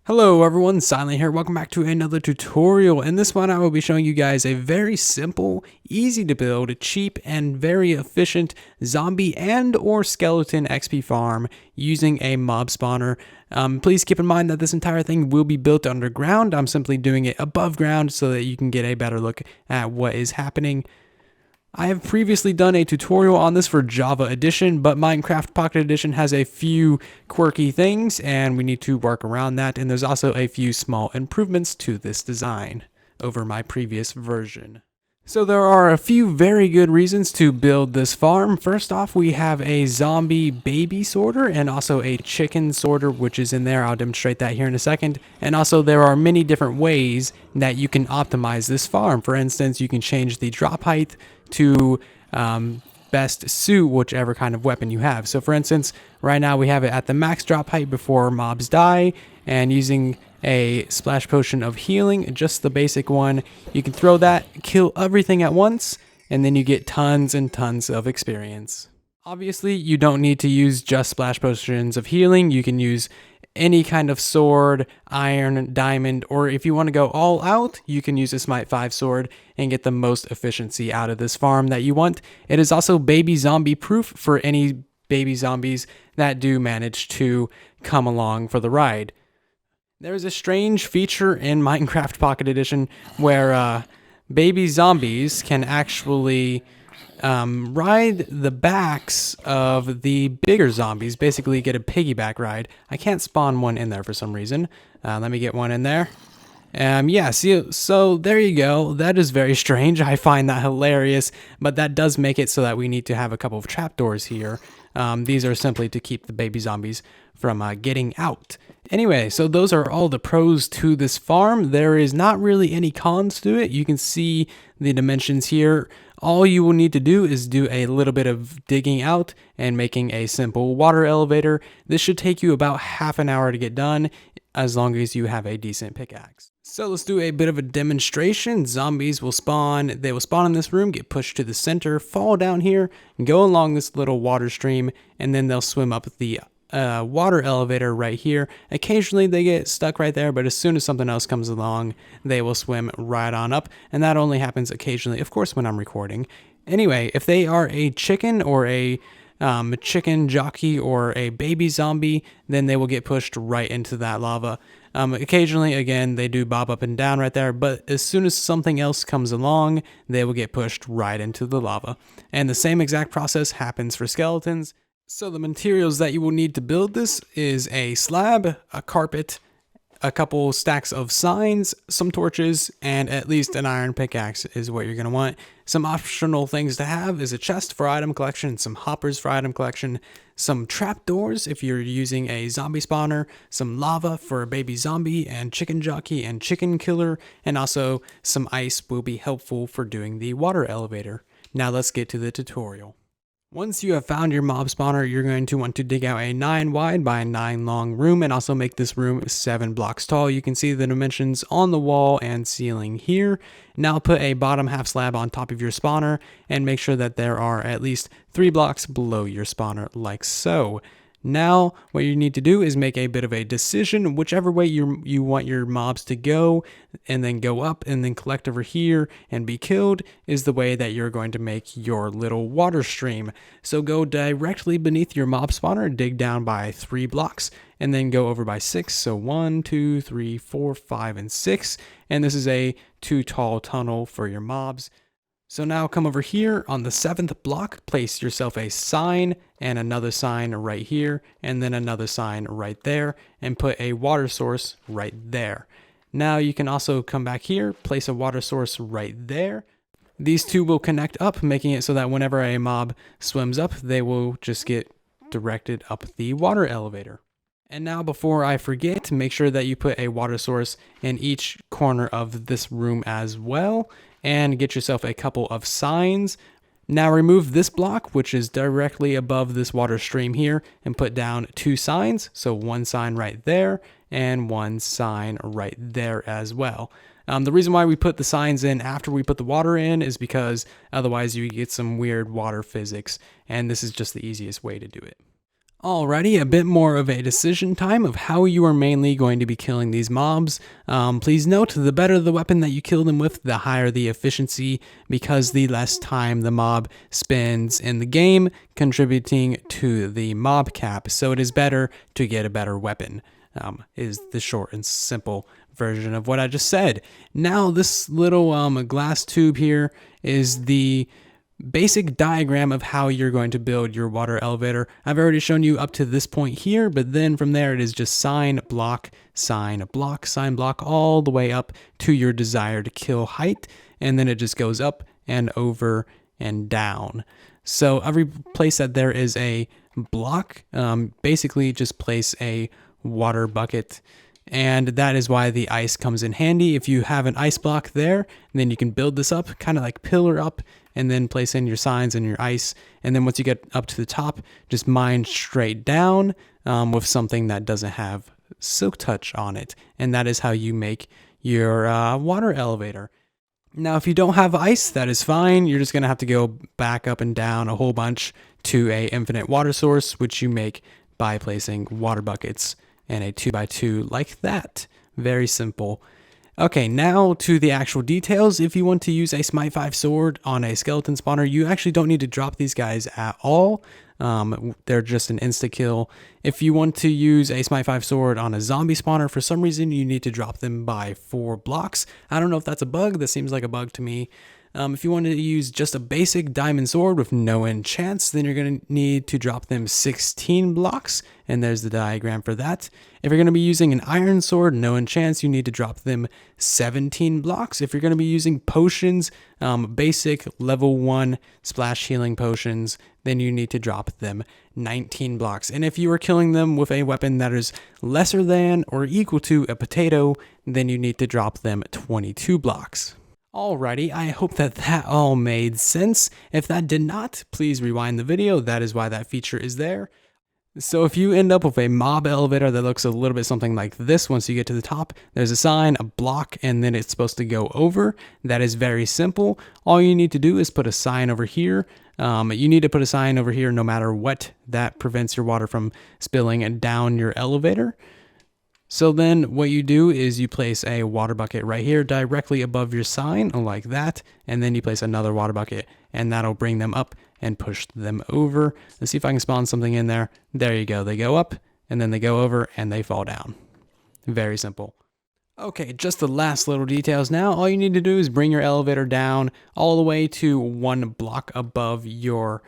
Hello everyone, Silent here. Welcome back to another tutorial. In this one I will be showing you guys a very simple, easy to build, cheap, and very efficient zombie and or skeleton XP farm using a mob spawner. Please keep in mind that this entire thing will be built underground. I'm simply doing it above ground so that you can get a better look at what is happening. I have previously done a tutorial on this for Java Edition, but Minecraft Pocket Edition has a few quirky things and we need to work around that, and there's also a few small improvements to this design over my previous version. So there are a few very good reasons to build this farm. First off, we have a zombie baby sorter and also a chicken sorter, which is in there. I'll demonstrate that here in a second. And also there are many different ways that you can optimize this farm. For instance, you can change the drop height to best suit whichever kind of weapon you have. So for instance, right now we have it at the max drop height before mobs die, and using a splash potion of healing, just the basic one, you can throw that, kill everything at once, and then you get tons and tons of experience. Obviously, you don't need to use just splash potions of healing. You can use any kind of sword, iron, diamond, or if you want to go all out, you can use a Smite 5 sword and get the most efficiency out of this farm that you want. It is also baby zombie proof for any baby zombies that do manage to come along for the ride. There is a strange feature in Minecraft Pocket Edition where baby zombies can actually ride the backs of the bigger zombies, basically get a piggyback ride. I can't spawn one in there for some reason. Let me get one in there. Yeah, see, so there you go. That is very strange. I find that hilarious, but that does make it so that we need to have a couple of trapdoors here. These are simply to keep the baby zombies from getting out. Anyway, so those are all the pros to this farm. There is not really any cons to it. You can see the dimensions here. All you will need to do is do a little bit of digging out and making a simple water elevator. This should take you about half an hour to get done, as long as you have a decent pickaxe. So let's do a bit of a demonstration. Zombies will spawn. They will spawn in this room, get pushed to the center, fall down here, go along this little water stream, and then they'll swim up the water elevator right here. Occasionally they get stuck right there, but as soon as something else comes along, they will swim right on up, and that only happens occasionally, of course, when I'm recording. Anyway, if they are a chicken or a chicken jockey or a baby zombie, then they will get pushed right into that lava. Occasionally, again, they do bob up and down right there, but as soon as something else comes along, they will get pushed right into the lava. And the same exact process happens for skeletons. So the materials that you will need to build this is a slab, a carpet, a couple stacks of signs, some torches, and at least an iron pickaxe is what you're going to want. Some optional things to have is a chest for item collection, some hoppers for item collection, some trapdoors if you're using a zombie spawner, some lava for a baby zombie and chicken jockey and chicken killer, and also some ice will be helpful for doing the water elevator. Now let's get to the tutorial. Once you have found your mob spawner, you're going to want to dig out a 9 wide by 9 long room and also make this room 7 blocks tall. You can see the dimensions on the wall and ceiling here. Now put a bottom half slab on top of your spawner and make sure that there are at least 3 blocks below your spawner, like so. Now, what you need to do is make a bit of a decision, whichever way you want your mobs to go, and then go up and then collect over here and be killed is the way that you're going to make your little water stream. So go directly beneath your mob spawner, dig down by 3 blocks, and then go over by 6. So 1, 2, 3, 4, 5, and 6. And this is a 2 tall tunnel for your mobs. So now come over here on the 7th block, place yourself a sign and another sign right here, and then another sign right there, and put a water source right there. Now you can also come back here, place a water source right there. These two will connect up, making it so that whenever a mob swims up, they will just get directed up the water elevator. And now before I forget, make sure that you put a water source in each corner of this room as well, and get yourself a couple of signs. Now remove this block, which is directly above this water stream here, and put down 2 signs. So 1 sign right there and 1 sign right there as well. The reason why we put the signs in after we put the water in is because otherwise you get some weird water physics, and this is just the easiest way to do it. Alrighty, a bit more of a decision time of how you are mainly going to be killing these mobs. Please note, the better the weapon that you kill them with, the higher the efficiency, because the less time the mob spends in the game, contributing to the mob cap. So it is better to get a better weapon, is the short and simple version of what I just said. Now, this little glass tube here is the basic diagram of how you're going to build your water elevator. I've already shown you up to this point here, but then from there it is just sign, block, sign, block, sign, block, all the way up to your desired kill height, and then it just goes up and over and down. So every place that there is a block, basically just place a water bucket, and that is why the ice comes in handy. If you have an ice block there, then you can build this up, kind of like pillar up, and then place in your signs and your ice. And then once you get up to the top, just mine straight down with something that doesn't have silk touch on it. And that is how you make your water elevator. Now, if you don't have ice, that is fine. You're just going to have to go back up and down a whole bunch to a infinite water source, which you make by placing water buckets and a 2x2 like that. Very simple. Okay, now to the actual details. If you want to use a Smite 5 sword on a skeleton spawner, you actually don't need to drop these guys at all. They're just an insta-kill. If you want to use a Smite 5 sword on a zombie spawner, for some reason you need to drop them by 4 blocks. I don't know if that's a bug. That seems like a bug to me. If you wanted to use just a basic diamond sword with no enchants, then you're going to need to drop them 16 blocks, and there's the diagram for that. If you're going to be using an iron sword, no enchants, you need to drop them 17 blocks. If you're going to be using potions, basic level 1 splash healing potions, then you need to drop them 19 blocks. And if you are killing them with a weapon that is lesser than or equal to a potato, then you need to drop them 22 blocks. Alrighty, I hope that all made sense. If that did not, please rewind the video. That is why that feature is there. So if you end up with a mob elevator that looks a little bit something like this, once you get to the top, there's a sign, a block, and then it's supposed to go over. That is very simple. All you need to do is put a sign over here. You need to put a sign over here no matter what. That prevents your water from spilling down your elevator. So then what you do is you place a water bucket right here directly above your sign like that, and then you place another water bucket and that'll bring them up and push them over. Let's see if I can spawn something in there. There you go. They go up and then they go over and they fall down. Very simple. Okay, just the last little details now. All you need to do is bring your elevator down all the way to 1 block above your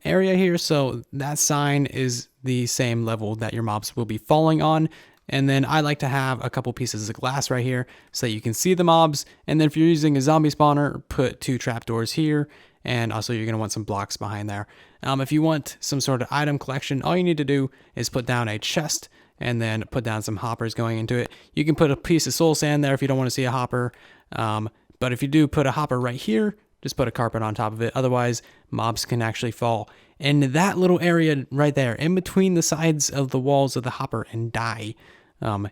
area here. So that sign is the same level that your mobs will be falling on. And then I like to have a couple pieces of glass right here so that you can see the mobs. And then if you're using a zombie spawner, put 2 trapdoors here. And also you're going to want some blocks behind there. If you want some sort of item collection, all you need to do is put down a chest and then put down some hoppers going into it. You can put a piece of soul sand there if you don't want to see a hopper. But if you do put a hopper right here, just put a carpet on top of it. Otherwise, mobs can actually fall in that little area right there, in between the sides of the walls of the hopper, and die.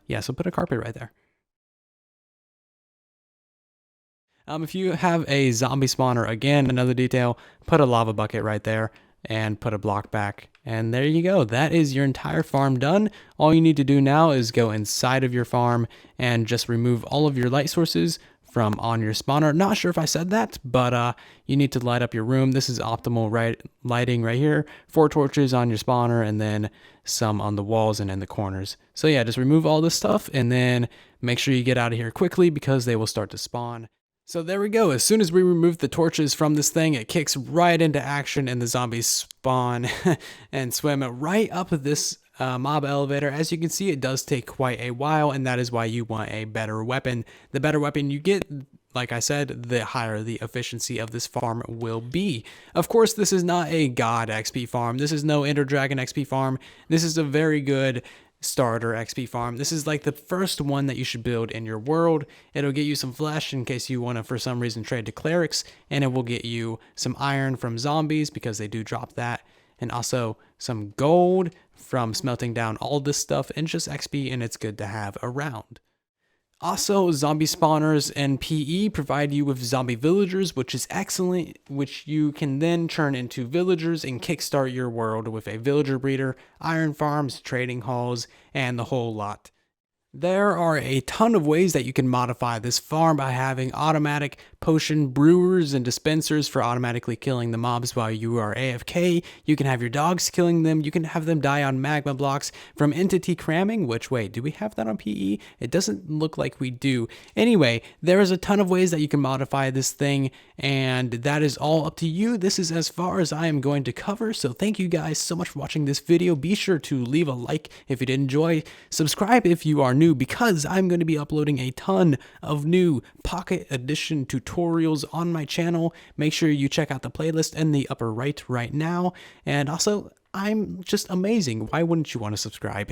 Yeah, so put a carpet right there. If you have a zombie spawner, again, another detail, put a lava bucket right there and put a block back. And there you go. That is your entire farm done. All you need to do now is go inside of your farm and just remove all of your light sources from on your spawner. Not sure if I said that, but you need to light up your room. This is optimal lighting right here. 4 torches on your spawner and then some on the walls and in the corners. So yeah, just remove all this stuff and then make sure you get out of here quickly because they will start to spawn. So there we go. As soon as we remove the torches from this thing, it kicks right into action and the zombies spawn and swim right up this mob elevator. As you can see, it does take quite a while, and that is why you want a better weapon. The better weapon you get, like I said, the higher the efficiency of this farm will be. Of course, this is not a god XP farm. This is no Ender Dragon XP farm. This is a very good starter XP farm. This is like the first one that you should build in your world. It'll get you some flesh in case you want to for some reason trade to clerics, and it will get you some iron from zombies because they do drop that, and also some gold from smelting down all this stuff, and just XP, and it's good to have around. Also, zombie spawners and PE provide you with zombie villagers, which is excellent, which you can then turn into villagers and kickstart your world with a villager breeder, iron farms, trading halls, and the whole lot. There are a ton of ways that you can modify this farm by having automatic potion brewers and dispensers for automatically killing the mobs while you are AFK. You can have your dogs killing them. You can have them die on magma blocks from entity cramming, which, wait, do we have that on PE? It doesn't look like we do. Anyway, there is a ton of ways that you can modify this thing, and that is all up to you. This is as far as I am going to cover, so thank you guys so much for watching this video. Be sure to leave a like if you did enjoy. Subscribe if you are new, because I'm going to be uploading a ton of new Pocket Edition tutorials on my channel. Make sure you check out the playlist in the upper right now. And also, I'm just amazing. Why wouldn't you want to subscribe?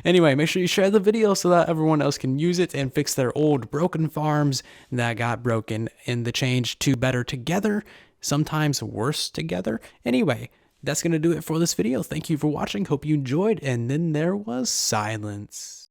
Anyway, make sure you share the video so that everyone else can use it and fix their old broken farms that got broken in the change to better together, sometimes worse together. Anyway, that's going to do it for this video. Thank you for watching. Hope you enjoyed. And then there was silence.